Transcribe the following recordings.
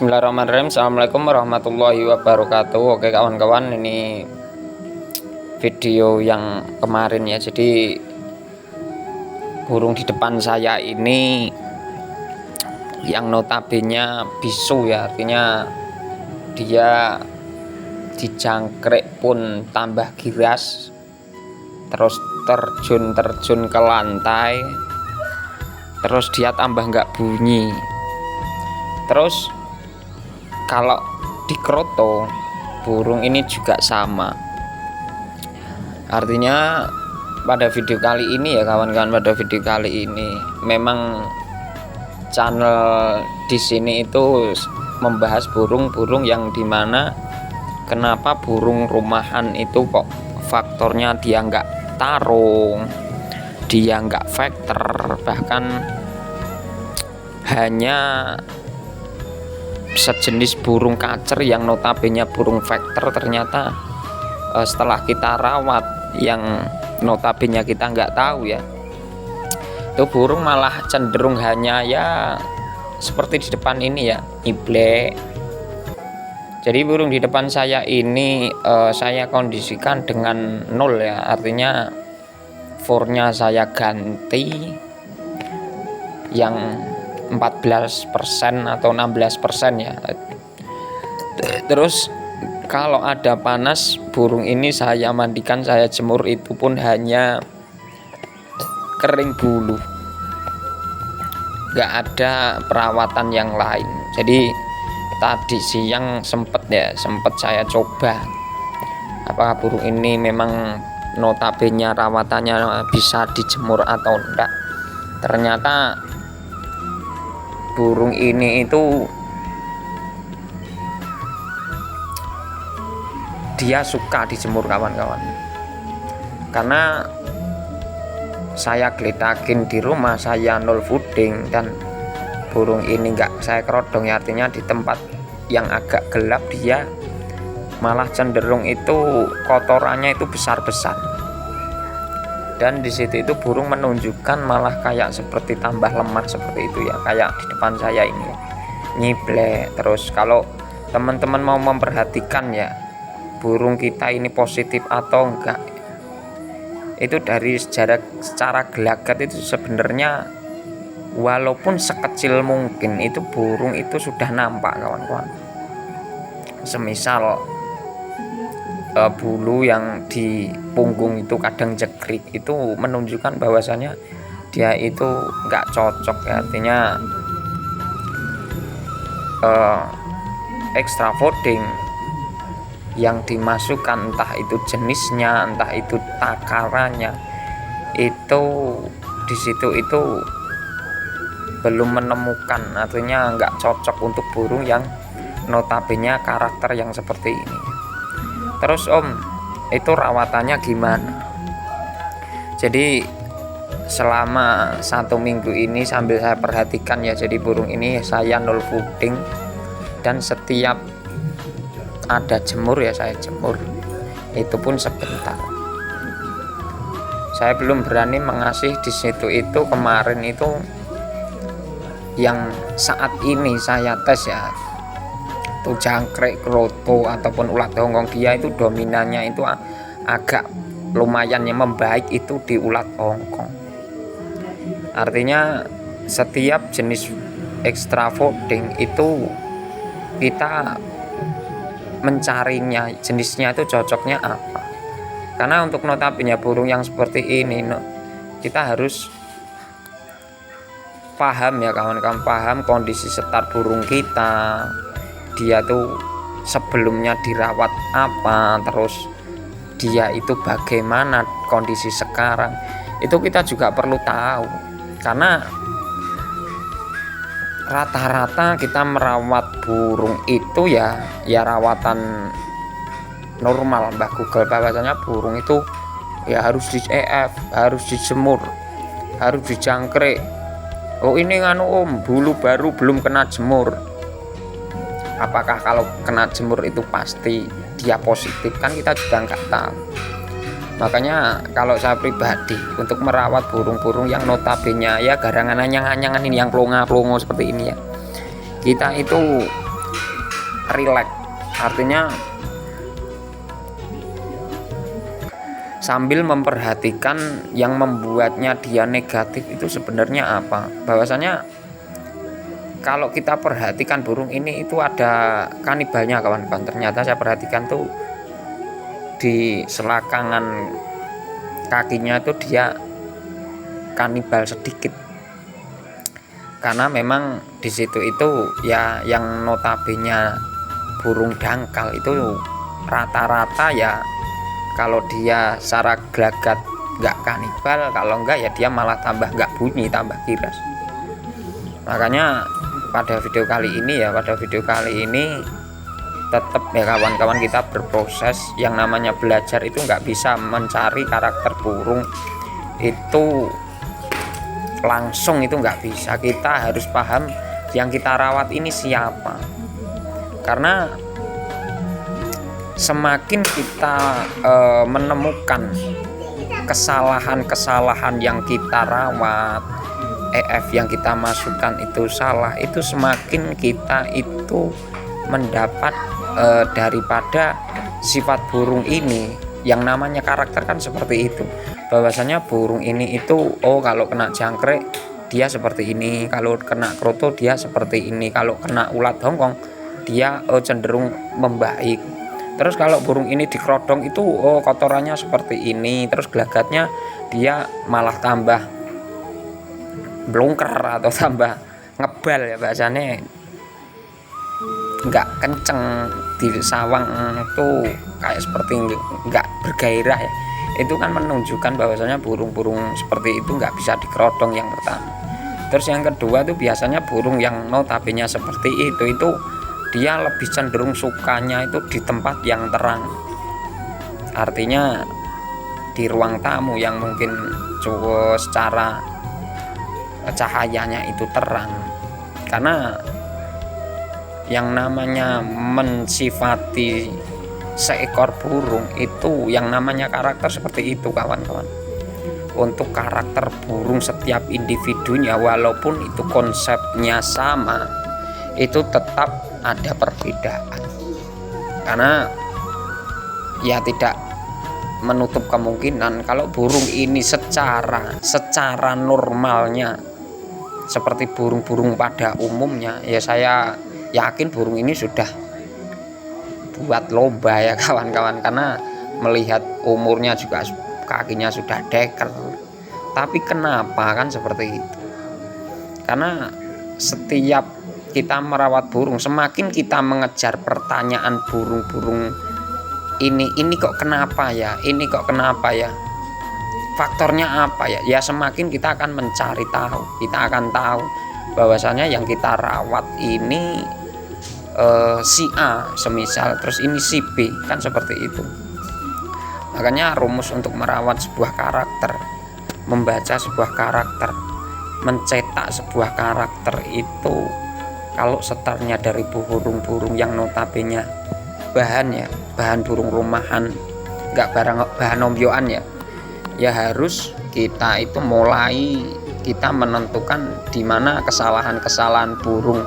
Bismillahirrahmanirrahim. Assalamualaikum warahmatullahi wabarakatuh. Oke kawan-kawan, ini video yang kemarin ya. Jadi burung di depan saya ini yang notabene bisu ya, artinya dia dijangkrik pun tambah giras, terus terjun ke lantai, terus dia tambah nggak bunyi. Terus kalau di kroto burung ini juga sama. Artinya pada video kali ini ya kawan-kawan, pada video kali ini memang channel di sini itu membahas burung-burung yang dimana kenapa burung rumahan itu kok faktornya dia nggak tarung, dia nggak vector, bahkan hanya sejenis burung kacer yang notabene burung vector, ternyata setelah kita rawat yang notabene kita nggak tahu ya, itu burung malah cenderung hanya ya seperti di depan ini ya, iblek. Jadi burung di depan saya ini saya kondisikan dengan 0 ya, artinya fornya saya ganti yang 14% atau 16% ya. Terus kalau ada panas, burung ini saya mandikan, saya jemur, itu pun hanya kering bulu, nggak ada perawatan yang lain. Jadi tadi siang sempat saya coba apakah burung ini memang notabene rawatannya bisa dijemur atau enggak. Ternyata burung ini itu dia suka dijemur kawan-kawan, karena saya geletakin di rumah, saya 0 fooding, dan burung ini enggak saya kerodong ya, artinya di tempat yang agak gelap dia malah cenderung itu kotorannya itu besar-besar, dan di situ itu burung menunjukkan malah kayak seperti tambah lemah seperti itu ya, kayak di depan saya ini ya, nyiblek. Terus kalau teman-teman mau memperhatikan ya burung kita ini positif atau enggak, itu dari secara gelagat itu sebenarnya walaupun sekecil mungkin itu burung itu sudah nampak kawan-kawan. Semisal bulu yang di punggung itu kadang jegrik, itu menunjukkan bahwasannya dia itu nggak cocok ya, artinya extra fooding yang dimasukkan, entah itu jenisnya, entah itu takarannya, itu di situ itu belum menemukan, artinya nggak cocok untuk burung yang notabene karakter yang seperti ini. Terus itu rawatannya gimana? Jadi selama 1 minggu ini sambil saya perhatikan ya, jadi burung ini saya 0 fooding, dan setiap ada jemur ya saya jemur, itu pun sebentar. Saya belum berani mengasih di situ itu. Kemarin itu yang saat ini saya tes ya, itu jangkrik, kroto ataupun ulat hongkong, dia itu dominannya itu agak lumayan yang membaik itu di ulat hongkong. Artinya setiap jenis extra fooding itu kita mencarinya jenisnya itu cocoknya apa, karena untuk notabene burung yang seperti ini kita harus paham ya kawan-kawan, paham kondisi setar burung kita, dia tuh sebelumnya dirawat apa, terus dia itu bagaimana kondisi sekarang, itu kita juga perlu tahu. Karena rata-rata kita merawat burung itu ya rawatan normal Mbah Google, bahwasanya burung itu ya harus di EF, harus dijemur, harus dijangkrik. Oh ini bulu baru belum kena jemur, apakah kalau kena jemur itu pasti dia positif? Kan kita juga nggak tahu. Makanya kalau saya pribadi untuk merawat burung-burung yang notabene ya garangan anyang-anyangan ini, yang plonga-plongo seperti ini ya, kita itu rileks, artinya sambil memperhatikan yang membuatnya dia negatif itu sebenarnya apa. Bahwasanya kalau kita perhatikan burung ini itu ada kanibalnya kawan-kawan. Ternyata saya perhatikan tuh di selakangan kakinya itu dia kanibal sedikit, karena memang di situ itu ya yang notabene burung dangkal itu rata-rata ya kalau dia secara gelagat nggak kanibal, kalau enggak ya dia malah tambah nggak bunyi, tambah kiras. Makanya pada video kali ini tetap ya kawan-kawan, kita berproses. Yang namanya belajar itu nggak bisa mencari karakter burung itu langsung, itu nggak bisa. Kita harus paham yang kita rawat ini siapa, karena semakin kita menemukan kesalahan-kesalahan yang kita rawat, EF yang kita masukkan itu salah, itu semakin kita itu mendapat daripada sifat burung ini. Yang namanya karakter kan seperti itu, bahwasanya burung ini itu kalau kena jangkrik dia seperti ini, kalau kena kroto dia seperti ini, kalau kena ulat hongkong dia cenderung membaik. Terus kalau burung ini dikerodong itu kotorannya seperti ini, terus gelagatnya dia malah tambah blungker atau tambah ngebal ya bahasanya, nggak kenceng di sawang itu kayak seperti nggak bergairah ya. Itu kan menunjukkan bahwasanya burung-burung seperti itu nggak bisa dikerodong, yang pertama. Terus yang kedua itu biasanya burung yang notabene seperti itu dia lebih cenderung sukanya itu di tempat yang terang, artinya di ruang tamu yang mungkin secara cahayanya itu terang. Karena yang namanya mensifati seekor burung itu yang namanya karakter seperti itu kawan-kawan. Untuk karakter burung setiap individunya, walaupun itu konsepnya sama, itu tetap ada perbedaan. Karena ya tidak menutup kemungkinan kalau burung ini secara normalnya seperti burung-burung pada umumnya, ya saya yakin burung ini sudah buat lomba ya kawan-kawan, karena melihat umurnya juga kakinya sudah deker. Tapi kenapa kan seperti itu? Karena setiap kita merawat burung, semakin kita mengejar pertanyaan burung-burung ini kok kenapa ya, ini kok kenapa ya, faktornya apa ya, ya semakin kita akan mencari tahu. Kita akan tahu bahwasanya yang kita rawat ini si A semisal, terus ini si B, kan seperti itu. Makanya rumus untuk merawat sebuah karakter, membaca sebuah karakter, mencetak sebuah karakter itu, kalau setarnya dari burung-burung yang notabene bahan burung rumahan, nggak bahan ombyoan ya harus kita itu mulai kita menentukan di mana kesalahan-kesalahan burung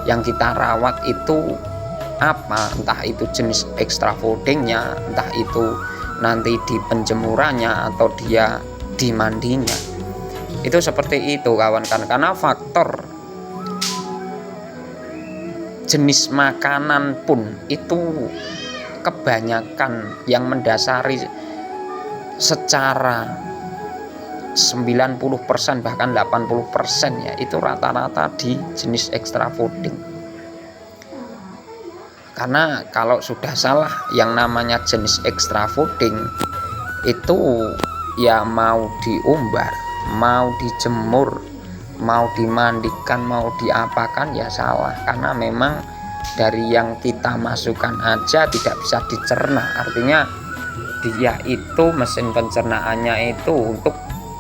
yang kita rawat itu apa, entah itu jenis extra foodingnya, entah itu nanti di penjemurannya atau dia di mandinya. Itu seperti itu kawan-kawan, karena faktor jenis makanan pun itu kebanyakan yang mendasari secara 90% bahkan 80% ya, itu rata-rata di jenis extra fooding. Karena kalau sudah salah yang namanya jenis extra fooding itu ya mau diumbar, mau dijemur, mau dimandikan, mau diapakan ya salah. Karena memang dari yang kita masukkan aja tidak bisa dicerna, artinya dia itu mesin pencernaannya itu untuk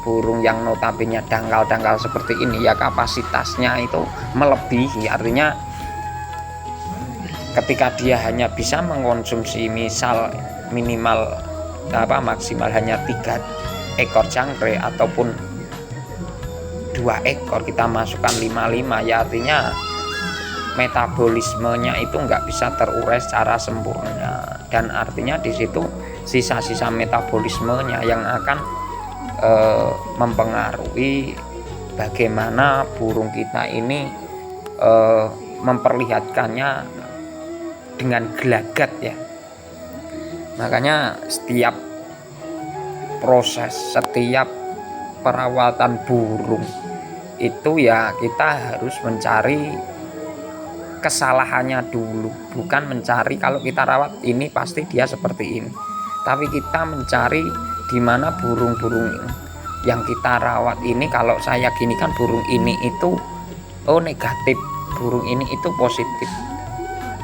burung yang notabene dangkal-dangkal seperti ini ya kapasitasnya itu melebihi. Artinya ketika dia hanya bisa mengkonsumsi misal minimal maksimal hanya 3 ekor jangkrik ataupun 2 ekor, kita masukkan 5 ya artinya metabolismenya itu nggak bisa terurai secara sempurna, dan artinya di situ sisa-sisa metabolismenya yang akan mempengaruhi bagaimana burung kita ini memperlihatkannya dengan gelagat ya. Makanya setiap proses, setiap perawatan burung itu ya kita harus mencari kesalahannya dulu, bukan mencari kalau kita rawat ini pasti dia seperti ini, tapi kita mencari di mana burung-burung yang kita rawat ini, kalau saya gini kan burung ini itu negatif, burung ini itu positif.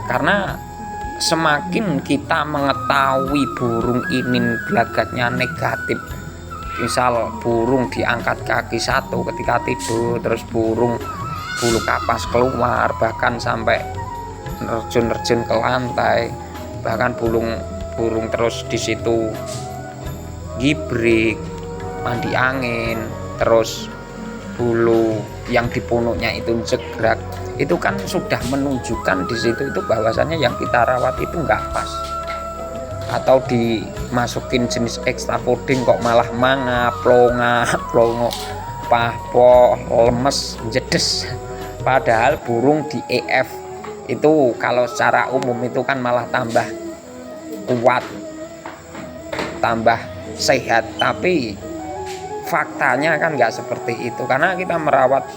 Karena semakin kita mengetahui burung ini gelagatnya negatif, misal burung diangkat kaki satu ketika tidur, terus burung bulu kapas keluar, bahkan sampai nerjun-nerjun ke lantai, bahkan burung terus di situ gibrik, mandi angin, terus bulu yang di punuknya itu jegrak, itu kan sudah menunjukkan di situ itu bahwasannya yang kita rawat itu nggak pas. Atau dimasukin jenis extra fooding kok malah manga, plongo, pahpo, lemes, jedes. Padahal burung di EF itu kalau secara umum itu kan malah tambah kuat, tambah sehat, tapi faktanya kan nggak seperti itu. Karena kita merawat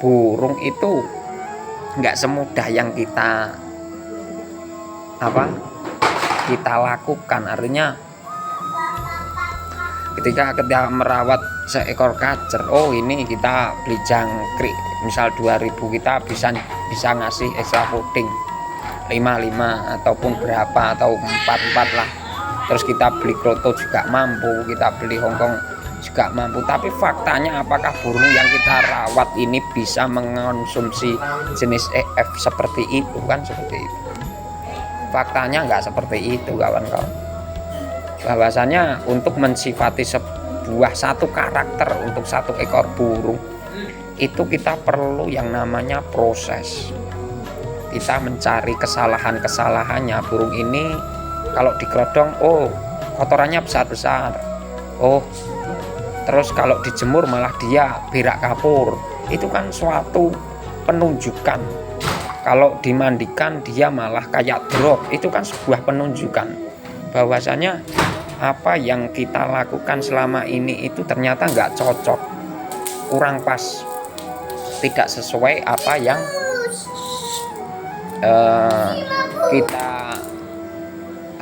burung itu nggak semudah yang kita lakukan. Artinya ketika merawat seekor kacer, ini kita beli jangkrik misal 2000, kita bisa ngasih extra fooding 5 ataupun berapa, atau 4 lah. Terus kita beli kroto juga mampu, kita beli hongkong juga mampu. Tapi faktanya apakah burung yang kita rawat ini bisa mengonsumsi jenis EF seperti itu? Kan seperti itu. Faktanya nggak seperti itu kawan-kawan. Bahwasanya untuk mensifati satu karakter untuk satu ekor burung itu kita perlu yang namanya proses. Kita mencari kesalahannya. Burung ini kalau dikerodong, kotorannya besar-besar, terus kalau dijemur malah dia berak kapur, itu kan suatu penunjukan. Kalau dimandikan dia malah kayak drop, itu kan sebuah penunjukan bahwasanya apa yang kita lakukan selama ini itu ternyata nggak cocok, kurang pas, tidak sesuai apa yang kita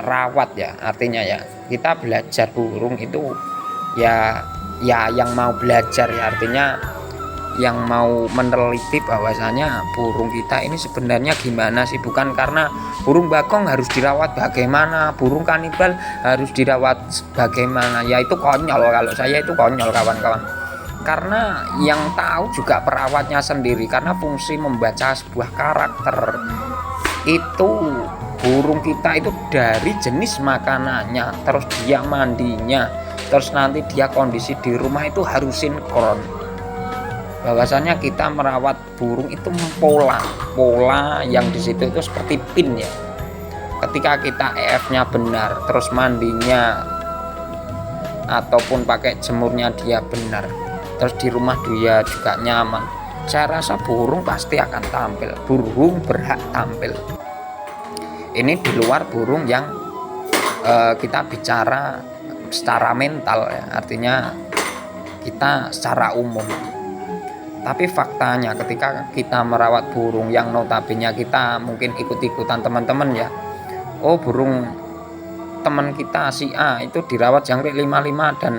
rawat ya. Artinya ya kita belajar burung itu ya yang mau belajar ya, artinya yang mau meneliti bahwasanya burung kita ini sebenarnya gimana sih, bukan karena burung bakong harus dirawat bagaimana, burung kanibal harus dirawat bagaimana. Ya itu konyol, kalau saya itu konyol kawan-kawan. Karena yang tahu juga perawatnya sendiri, karena fungsi membaca sebuah karakter itu burung kita itu dari jenis makanannya, terus dia mandinya, terus nanti dia kondisi di rumah itu harus sinkron. Bahwasanya kita merawat burung itu pola yang di situ itu seperti pin ya. Ketika kita EF-nya benar, terus mandinya ataupun pakai jemurnya dia benar, terus di rumah dia juga nyaman, saya rasa burung pasti akan tampil. Burung berhak tampil. Ini di luar burung yang kita bicara secara mental ya, artinya kita secara umum. Tapi faktanya ketika kita merawat burung yang notabene kita mungkin ikut-ikutan teman-teman ya, burung teman kita si A itu dirawat jangkrik 55 dan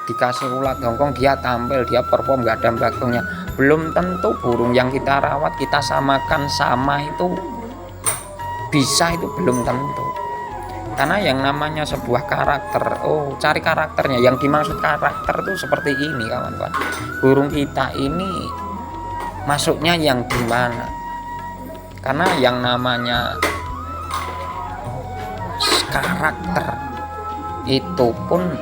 dikasih ulat hongkong, dia tampil, dia perform, gak ada bagongnya. Belum tentu burung yang kita rawat kita samakan sama itu bisa, itu belum tentu. Karena yang namanya sebuah karakter, cari karakternya. Yang dimaksud karakter itu seperti ini kawan-kawan. Burung kita ini masuknya yang di mana? Karena yang namanya karakter itu pun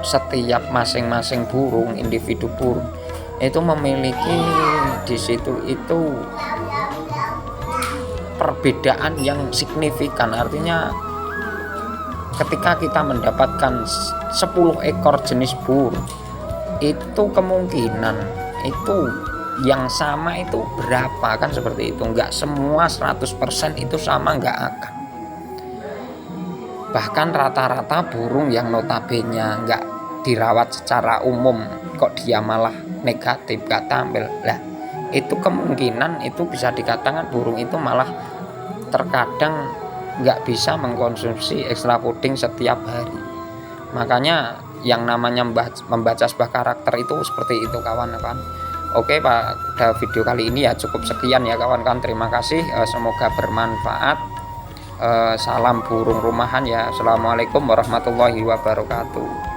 setiap masing-masing burung, individu burung itu memiliki di situ itu perbedaan yang signifikan. Artinya ketika kita mendapatkan 10 ekor jenis burung, itu kemungkinan itu yang sama itu berapa, kan seperti itu. Enggak semua 100% itu sama, enggak akan. Bahkan rata-rata burung yang notabene enggak dirawat secara umum kok dia malah negatif, enggak tampil. Lah, itu kemungkinan itu bisa dikatakan burung itu malah terkadang nggak bisa mengkonsumsi ekstra puding setiap hari. Makanya yang namanya membaca sebuah karakter itu seperti itu kawan-kawan. Oke, pada video kali ini ya cukup sekian ya kawan-kawan. Terima kasih, semoga bermanfaat. Salam burung rumahan ya. Assalamualaikum warahmatullahi wabarakatuh.